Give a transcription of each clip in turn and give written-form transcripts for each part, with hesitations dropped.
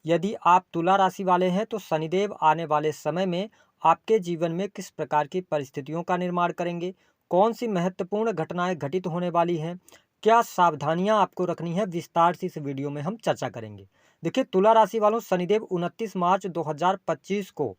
यदि आप तुला राशि वाले हैं तो शनिदेव आने वाले समय में आपके जीवन में किस प्रकार की परिस्थितियों का निर्माण करेंगे, कौन सी महत्वपूर्ण घटनाएं घटित होने वाली हैं, क्या सावधानियां आपको रखनी है, विस्तार से इस वीडियो में हम चर्चा करेंगे। देखिए, तुला राशि वालों, शनिदेव 29 मार्च 2025 को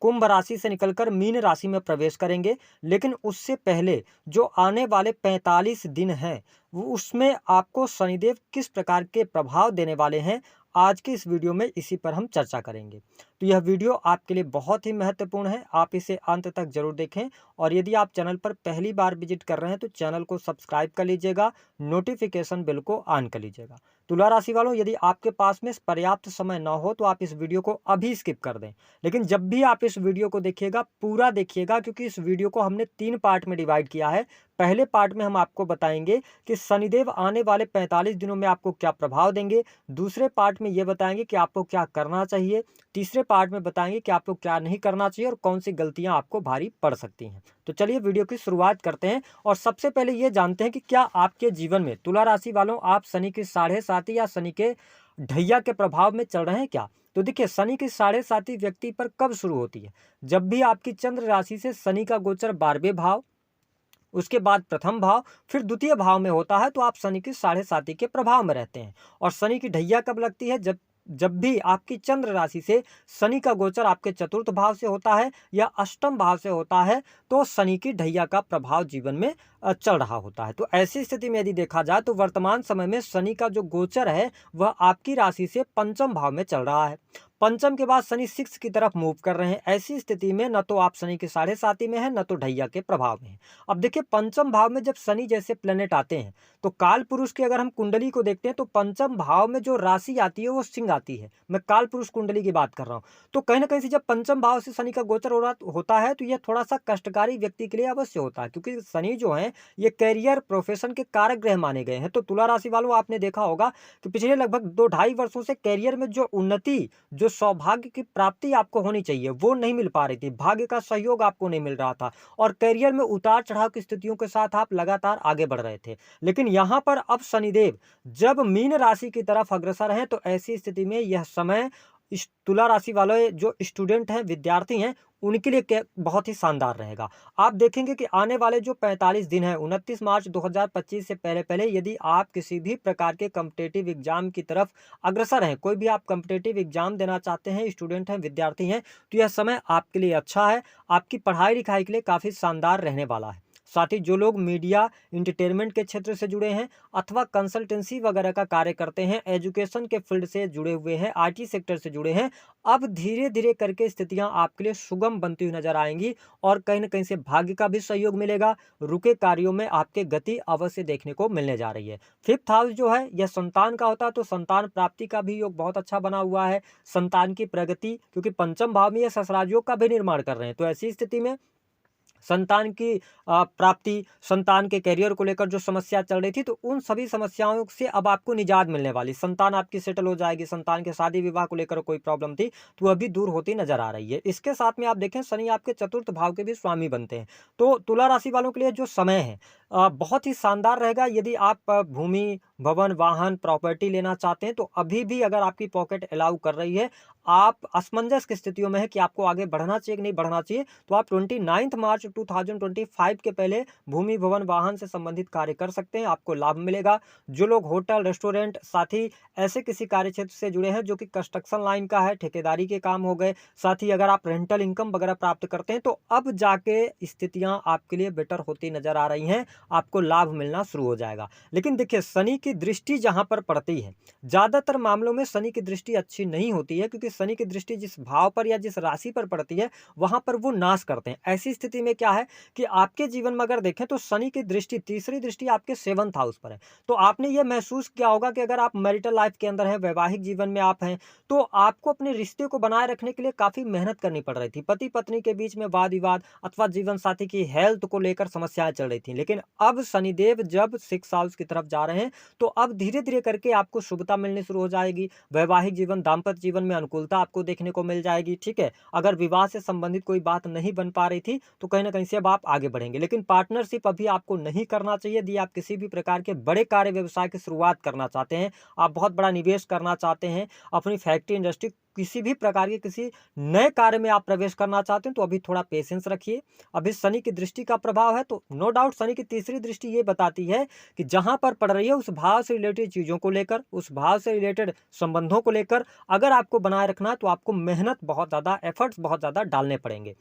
कुंभ राशि से निकलकर मीन राशि में प्रवेश करेंगे। लेकिन उससे पहले जो आने वाले 45 दिन हैं, वो उसमें आपको शनिदेव किस प्रकार के प्रभाव देने वाले हैं, आज की इस वीडियो में इसी पर हम चर्चा करेंगे। तो यह वीडियो आपके लिए बहुत ही महत्वपूर्ण है, आप इसे अंत तक जरूर देखें। और यदि आप चैनल पर पहली बार विजिट कर रहे हैं तो चैनल को सब्सक्राइब कर लीजिएगा, नोटिफिकेशन बेल को ऑन कर लीजिएगा। तुला राशि वालों, यदि आपके पास में पर्याप्त समय न हो तो आप इस वीडियो को अभी स्किप कर दें। लेकिन जब भी आप इस वीडियो को देखिएगा, पूरा देखिएगा, क्योंकि इस वीडियो को हमने 3 पार्ट में डिवाइड किया है। पहले पार्ट में हम आपको बताएंगे कि शनिदेव आने वाले 45 दिनों में आपको क्या प्रभाव देंगे। दूसरे पार्ट में ये बताएंगे कि आपको क्या करना चाहिए। तीसरे पार्ट में बताएंगे कि आपको क्या नहीं करना चाहिए और कौन सी गलतियां आपको भारी पड़ सकती हैं। तो चलिए वीडियो की शुरुआत करते हैं और सबसे पहले ये जानते हैं कि क्या आपके जीवन में, तुला राशि वालों, आप शनि की 7.5 या शनि के ढैया के प्रभाव में चल रहे हैं क्या। तो देखिए, शनि की 7.5 व्यक्ति पर कब शुरू होती है, जब भी आपकी चंद्र राशि से शनि का गोचर 12वें भाव, उसके बाद प्रथम भाव, फिर द्वितीय भाव में होता है, तो आप शनि की 7.5 के प्रभाव में रहते हैं। और शनि की ढैया कब लगती है, जब जब भी आपकी चंद्र राशि से शनि का गोचर आपके चतुर्थ भाव से होता है या अष्टम भाव से होता है, तो शनि की ढैया का प्रभाव जीवन में चल रहा होता है। तो ऐसी स्थिति में यदि देखा जाए तो वर्तमान समय में शनि का जो गोचर है वह आपकी राशि से पंचम भाव में चल रहा है। पंचम के बाद शनि 6 की तरफ मूव कर रहे हैं। ऐसी स्थिति में न तो आप शनि की 7.5 में हैं, न तो ढैया के प्रभाव में हैं। अब देखिए, पंचम भाव में जब शनि जैसे प्लेनेट आते हैं तो काल पुरुष की अगर हम कुंडली को देखते हैं तो पंचम भाव में जो राशि आती है वो सिंह आती है। मैं काल पुरुष कुंडली की बात कर रहा हूँ। तो कहीं ना कहीं से जब पंचम भाव से शनि का गोचर होता है तो यह थोड़ा सा कष्टकारी व्यक्ति के लिए अवश्य होता है, क्योंकि शनि जो है ये कैरियर प्रोफेशन के कारक ग्रह माने गए हैं। तो तुला राशि वालों, आपने देखा होगा कि पिछले लगभग 2-2.5 वर्षों से कैरियर में जो उन्नति, जो सौभाग्य की प्राप्ति आपको होनी चाहिए, वो नहीं मिल पा रही थी। भाग्य का सहयोग आपको नहीं मिल रहा था और कैरियर में उतार चढ़ाव की स्थितियों के साथ आप लगातार आगे बढ़ रहे थे। लेकिन यहां पर अब शनिदेव जब मीन राशि की तरफ अग्रसर हैं तो ऐसी स्थिति में यह समय इस तुला राशि वाले जो स्टूडेंट हैं, विद्यार्थी हैं, उनके लिए बहुत ही शानदार रहेगा। आप देखेंगे कि आने वाले जो 45 दिन हैं, 29 मार्च 2025 से पहले पहले यदि आप किसी भी प्रकार के कॉम्पिटिटिव एग्जाम की तरफ अग्रसर हैं, कोई भी आप कॉम्पिटिटिव एग्जाम देना चाहते हैं, स्टूडेंट हैं, विद्यार्थी हैं, तो यह समय आपके लिए अच्छा है। आपकी पढ़ाई लिखाई के लिए काफ़ी शानदार रहने वाला है। साथ ही जो लोग मीडिया इंटरटेनमेंट के क्षेत्र से जुड़े हैं अथवा कंसल्टेंसी वगैरह का कार्य करते हैं, एजुकेशन के फील्ड से जुड़े हुए हैं, आईटी सेक्टर से जुड़े हैं, अब धीरे धीरे करके स्थितियां आपके लिए सुगम बनती हुई नजर आएंगी और कहीं ना कहीं से भाग्य का भी सहयोग मिलेगा। रुके कार्यों में आपके गति अवश्य देखने को मिलने जा रही है। फिफ्थ हाउस जो है यह संतान का होता है, तो संतान प्राप्ति का भी योग बहुत अच्छा बना हुआ है। संतान की प्रगति, क्योंकि पंचम भाव में यह ससुराल योग का भी निर्माण कर रहे हैं, तो ऐसी स्थिति में संतान की प्राप्ति, संतान के करियर को लेकर जो समस्या चल रही थी, तो उन सभी समस्याओं से अब आपको निजात मिलने वाली। संतान आपकी सेटल हो जाएगी। संतान के शादी विवाह को लेकर कोई प्रॉब्लम थी तो वह भी दूर होती नजर आ रही है। इसके साथ में आप देखें, शनि आपके चतुर्थ भाव के भी स्वामी बनते हैं। तो तुला राशि वालों के लिए जो समय है बहुत ही शानदार रहेगा। यदि आप भूमि, भवन, वाहन, प्रॉपर्टी लेना चाहते हैं तो अभी भी अगर आपकी पॉकेट अलाउ कर रही है, आप असमंजस की स्थितियों में है कि आपको आगे बढ़ना चाहिए कि नहीं बढ़ना चाहिए, तो आप 29 मार्च 2025 के पहले भूमि, भवन, वाहन से संबंधित कार्य कर सकते हैं, आपको लाभ मिलेगा। जो लोग होटल, रेस्टोरेंट, साथ ही ऐसे किसी कार्य क्षेत्र से जुड़े हैं जो कि कंस्ट्रक्शन लाइन का है, ठेकेदारी के काम हो गए, साथ ही अगर आप रेंटल इनकम वगैरह प्राप्त करते हैं, तो अब जाके स्थितियां आपके लिए बेटर होती नजर आ रही हैं, आपको लाभ मिलना शुरू हो जाएगा। लेकिन देखिए, शनि की दृष्टि जहां पर पड़ती है, ज्यादातर मामलों में शनि की दृष्टि अच्छी नहीं होती है, क्योंकि शनि की दृष्टि जिस भाव पर या जिस राशि पर पड़ती है वहां पर वो नाश करते हैं। ऐसी स्थिति में क्या है कि आपके जीवन में अगर देखें तो शनि की दृष्टि, तीसरी दृष्टि आपके 7th हाउस पर है। तो आपने ये महसूस किया होगा कि अगर आप मैरिटल लाइफ के अंदर हैं, वैवाहिक जीवन में आप हैं, तो आपको अपने रिश्ते को बनाए रखने के लिए काफी मेहनत करनी पड़ रही थी। पति पत्नी के बीच में वाद विवाद अथवा जीवन साथी की हेल्थ को लेकर समस्याएं चल रही थी। लेकिन अब शनिदेव जब 6 हाउस की तरफ जा रहे हैं तो अब धीरे-धीरे करके आपको शुभता मिलनी शुरू हो जाएगी। वैवाहिक जीवन, दाम्पत्य जीवन में अनुकूलता आपको देखने को मिल जाएगी, ठीक है? अगर विवाह से संबंधित कोई बात नहीं बन पा रही थी, तो कहीं न कहीं से अब आप आगे बढ़ेंगे। लेकिन पार्टनरशिप अभी आपको नहीं करना चाहिए। यदि आप किसी भी प्रकार के बड़े कार्य व्यवसाय की शुरुआत करना चाहते हैं, आप बहुत बड़ा निवेश करना चाहते हैं, अपनी फैक्ट्री, इंडस्ट्री, किसी भी प्रकार के किसी नए कार्य में आप प्रवेश करना चाहते हैं, तो अभी थोड़ा पेशेंस रखिए। अभी शनि की दृष्टि का प्रभाव है, तो नो डाउट शनि की तीसरी दृष्टि ये बताती है कि जहां पर पड़ रही है उस भाव से रिलेटेड चीजों को लेकर, उस भाव से रिलेटेड संबंधों को लेकर अगर आपको बनाए रखना है तो आपको मेहनत बहुत ज्यादा, एफर्ट्स बहुत ज्यादा डालने पड़ेंगे।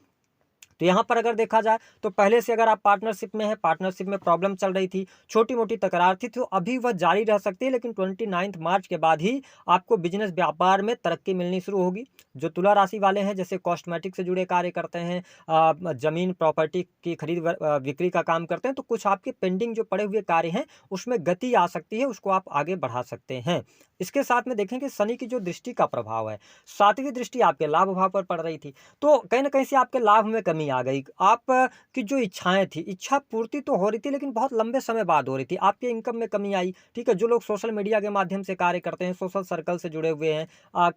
तो यहाँ पर अगर देखा जाए तो पहले से अगर आप पार्टनरशिप में हैं, पार्टनरशिप में प्रॉब्लम चल रही थी, छोटी मोटी तकरार थी, तो अभी वह जारी रह सकती है। लेकिन 29 मार्च के बाद ही आपको बिजनेस व्यापार में तरक्की मिलनी शुरू होगी। जो तुला राशि वाले हैं, जैसे कॉस्मेटिक से जुड़े कार्य करते हैं, जमीन प्रॉपर्टी की खरीद बिक्री का काम करते हैं, तो कुछ आपके पेंडिंग जो पड़े हुए कार्य हैं उसमें गति आ सकती है, उसको आप आगे बढ़ा सकते हैं। इसके साथ में देखें कि शनि की जो दृष्टि का प्रभाव है, 7वीं दृष्टि आपके लाभ भाव पर पड़ रही थी, तो कहीं ना कहीं से आपके लाभ में कमी आ गई। आप की जो इच्छाएं थी, इच्छा पूर्ति तो हो रही थी लेकिन बहुत लंबे समय बाद हो रही थी। आपके इनकम में कमी आई, ठीक है। जो लोग सोशल मीडिया के माध्यम से कार्य करते हैं, सोशल सर्कल से जुड़े हुए हैं,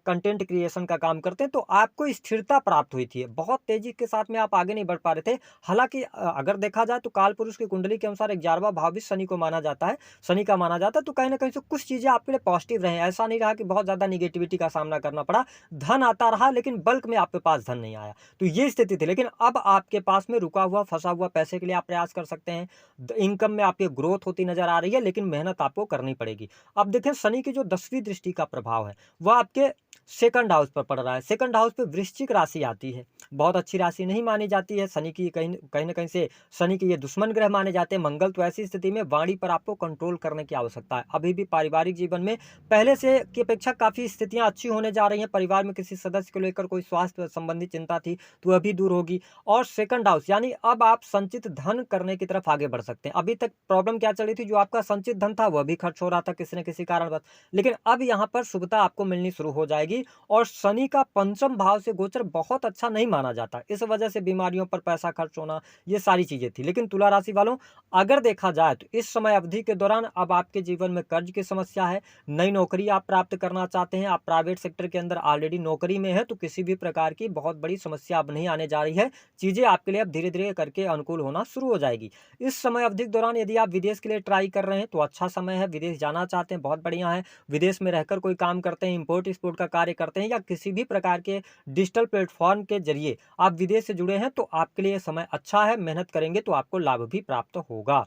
कंटेंट क्रिएशन का काम करते हैं, तो आपको स्थिरता प्राप्त हुई थी। बहुत तेजी के साथ में आप आगे नहीं बढ़ पा रहे थे। हालांकि अगर देखा जाए तो काल पुरुष की कुंडली के अनुसार 11वां भाव भी शनि को माना जाता है, शनि का माना जाता है। तो कहीं ना कहीं से कुछ चीजें आपके लिए पॉजिटिव रहे, ऐसा नहीं रहा कि बहुत ज्यादा निगेटिविटी का सामना करना पड़ा। धन आता रहा लेकिन बल्क में आपके पास धन नहीं आया, तो ये स्थिति थी। लेकिन अब आपके पास में रुका हुआ, फंसा हुआ पैसे के लिए आप प्रयास कर सकते हैं। इनकम में आपकी ग्रोथ होती नजर आ रही है, लेकिन मेहनत आपको करनी पड़ेगी। अब देखें शनि की जो 10वीं दृष्टि का प्रभाव है वह आपके सेकंड हाउस पर पड़ रहा है। सेकंड हाउस पे वृश्चिक राशि आती है, बहुत अच्छी राशि नहीं मानी जाती है। शनि की कहीं कहीं ना कहीं से शनि के ये दुश्मन ग्रह माने जाते हैं, मंगल। तो ऐसी स्थिति में वाणी पर आपको कंट्रोल करने की आवश्यकता है। अभी भी पारिवारिक जीवन में पहले से की अपेक्षा काफी स्थितियां अच्छी होने जा रही हैं। परिवार में किसी सदस्य को लेकर कोई स्वास्थ्य संबंधी चिंता थी तो वह भी दूर होगी। और सेकंड हाउस यानी अब आप संचित धन करने की तरफ आगे बढ़ सकते हैं। अभी तक प्रॉब्लम क्या चल रही थी, जो आपका संचित धन था वह भी खर्च हो रहा था किसी न किसी कारणवश, लेकिन अब यहाँ पर शुभता आपको मिलनी शुरू हो जाएगी। और शनि का पंचम भाव से गोचर बहुत अच्छा नहीं माना जाता, इस वजह से बीमारियों पर पैसा खर्च होना, ये सारी चीजें थी। लेकिन तुला राशि वालों, अगर देखा जाए तो इस समय अवधि के दौरान अब आपके जीवन में कर्ज की समस्या है। नई नौकरी आप प्राप्त करना चाहते हैं, आप प्राइवेट सेक्टर के अंदर ऑलरेडी नौकरी में है, तो किसी भी प्रकार की बहुत बड़ी समस्या अब नहीं आने जा रही है। चीजें आपके लिए अब धीरे धीरे करके अनुकूल होना शुरू हो जाएगी। इस समय अवधि के दौरान यदि आप विदेश के लिए ट्राई कर रहे हैं तो अच्छा समय है। विदेश जाना चाहते हैं, बहुत बढ़िया है। विदेश में रहकर कोई काम करते हैं, इंपोर्ट एक्सपोर्ट का कार्य करते हैं, या किसी भी प्रकार के डिजिटल प्लेटफॉर्म के जरिए आप विदेश से जुड़े हैं, तो आपके लिए समय अच्छा है। मेहनत करेंगे तो आपको लाभ भी प्राप्त होगा।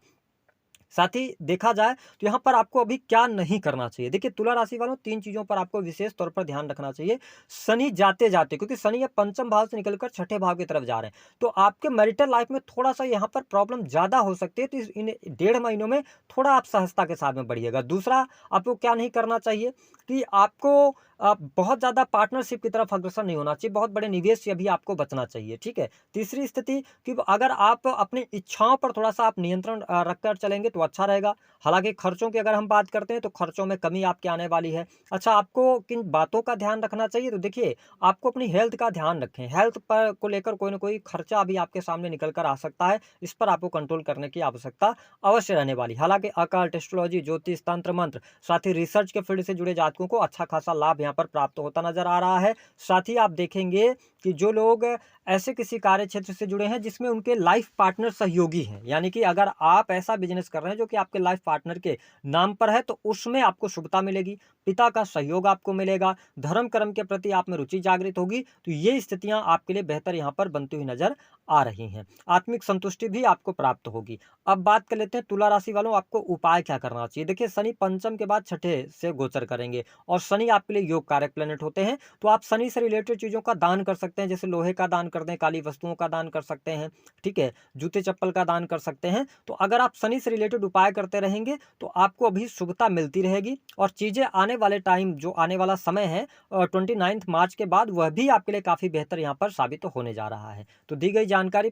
साथ ही देखा जाए तो यहाँ पर आपको अभी क्या नहीं करना चाहिए। देखिए तुला राशि वालों, 3 चीजों पर आपको विशेष तौर पर ध्यान रखना चाहिए। शनि जाते जाते, क्योंकि शनि अब पंचम भाव से निकलकर छठे भाव की तरफ जा रहे हैं, तो आपके मैरिटल लाइफ में थोड़ा सा यहाँ पर प्रॉब्लम ज्यादा हो सकती है। तो इन 1.5 महीनों में थोड़ा आप सहजता के साथ में बढ़िएगा। दूसरा, आपको क्या नहीं करना चाहिए कि आपको बहुत ज्यादा पार्टनरशिप की तरफ अग्रसर नहीं होना चाहिए, बहुत बड़े निवेश से अभी आपको बचना चाहिए, ठीक है। तीसरी स्थिति कि अगर आप अपनी इच्छाओं पर थोड़ा सा आप नियंत्रण रखकर चलेंगे तो अच्छा रहेगा। हालांकि खर्चों की अगर हम बात करते हैं तो खर्चों में कमी आपके आने वाली है। अच्छा, आपको किन बातों का ध्यान रखना चाहिए, तो देखिए आपको अपनी हेल्थ का ध्यान रखें। हेल्थ पर को लेकर कोई ना कोई खर्चा अभी आपके सामने निकल कर आ सकता है, इस पर आपको कंट्रोल करने की आवश्यकता अवश्य रहने वाली। हालांकि अकल्ट, एस्ट्रोलॉजी, ज्योतिष, तंत्र मंत्र, साथ ही रिसर्च के फील्ड से जुड़े जातकों को अच्छा खासा लाभ यहाँ पर प्राप्त होता नजर आ रहा है। साथ ही आप देखेंगे कि जो लोग ऐसे किसी कार्य क्षेत्र से जुड़े हैं जिसमें उनके लाइफ पार्टनर सहयोगी हैं, यानी कि अगर आप ऐसा बिजनेस कर रहे हैं जो कि आपके लाइफ पार्टनर के नाम पर है, तो उसमें आपको शुभता मिलेगी, पिता का सहयोग आपको मिलेगा, धर्म कर्म के प्रति आप में रुचि जागृत होगी। तो ये स्थितियां आपके लिए बेहतर यहाँ पर बनती हुई नजर आ रही हैं। आत्मिक संतुष्टि भी आपको प्राप्त होगी। अब बात कर लेते हैं तुला राशि वालों, आपको उपाय क्या करना चाहिए। देखिए शनि पंचम के बाद छठे से गोचर करेंगे और शनि आपके लिए योग कारक प्लेनेट होते हैं, तो आप शनि से रिलेटेड चीजों का दान कर सकते हैं। जैसे लोहे का दान कर दें, काली वस्तुओं का दान कर सकते हैं, ठीक है, जूते चप्पल का दान कर सकते हैं। तो अगर आप शनि से रिलेटेड उपाय करते रहेंगे तो आपको अभी शुभता मिलती रहेगी। और चीजें आने वाले टाइम, जो आने वाला समय है 29 मार्च के बाद, वह भी आपके लिए काफी बेहतर यहाँ पर साबित होने जा रहा है। तो दी गई जानकारी